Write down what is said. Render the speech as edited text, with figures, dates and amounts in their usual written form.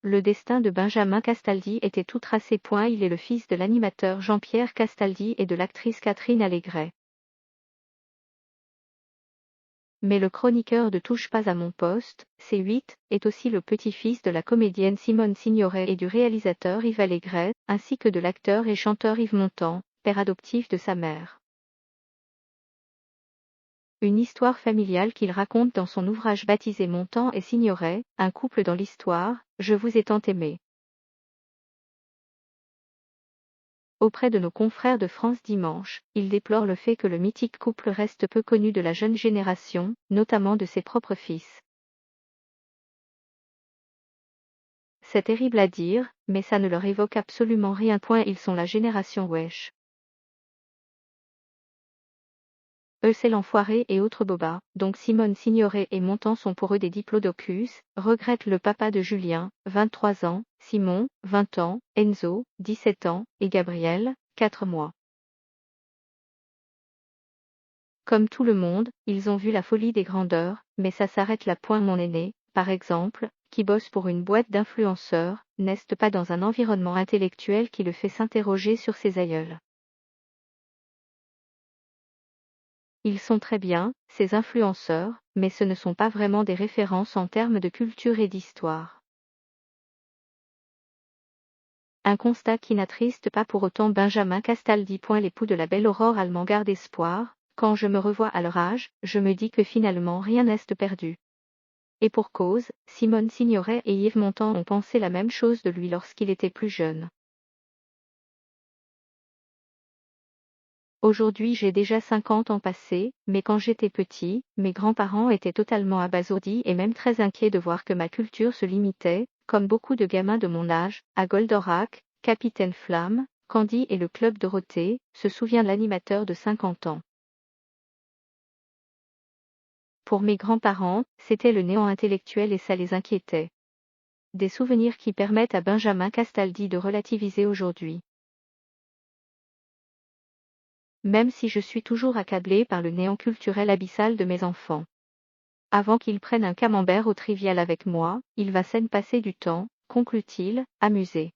le destin de Benjamin Castaldi était tout tracé. Il est le fils de l'animateur Jean-Pierre Castaldi et de l'actrice Catherine Allégret. Mais le chroniqueur de Touche pas à mon poste, C8, est aussi le petit-fils de la comédienne Simone Signoret et du réalisateur Yves Allégret, ainsi que de l'acteur et chanteur Yves Montand, père adoptif de sa mère. Une histoire familiale qu'il raconte dans son ouvrage baptisé Montand et Signoret, un couple dans l'histoire, je vous ai tant aimé. Auprès de nos confrères de France Dimanche, il déplore le fait que le mythique couple reste peu connu de la jeune génération, notamment de ses propres fils. C'est terrible à dire, mais ça ne leur évoque absolument rien. Ils sont la génération wesh. C'est l'enfoiré et autres bobas, donc Simone Signoret et Montand sont pour eux des diplodocus, regrette le papa de Julien, 23 ans, Simon, 20 ans, Enzo, 17 ans, et Gabriel, 4 mois. Comme tout le monde, ils ont vu la folie des grandeurs, mais ça s'arrête là. Mon aîné, par exemple, qui bosse pour une boîte d'influenceurs, n'est pas dans un environnement intellectuel qui le fait s'interroger sur ses aïeuls. Ils sont très bien, ces influenceurs, mais ce ne sont pas vraiment des références en termes de culture et d'histoire. Un constat qui n'attriste pas pour autant Benjamin Castaldi. L'époux de la belle Aurore Allemand garde espoir. Quand je me revois à leur âge, je me dis que finalement rien n'est perdu. Et pour cause, Simone Signoret et Yves Montand ont pensé la même chose de lui lorsqu'il était plus jeune. Aujourd'hui j'ai déjà 50 ans passés, mais quand j'étais petit, mes grands-parents étaient totalement abasourdis et même très inquiets de voir que ma culture se limitait, comme beaucoup de gamins de mon âge, à Goldorak, Capitaine Flamme, Candy et le Club Dorothée, se souvient l'animateur de 50 ans. Pour mes grands-parents, c'était le néant intellectuel et ça les inquiétait. Des souvenirs qui permettent à Benjamin Castaldi de relativiser aujourd'hui. Même si je suis toujours accablé par le néant culturel abyssal de mes enfants. Avant qu'ils prennent un camembert au trivial avec moi, il va s'en passer du temps, conclut-il, amusé.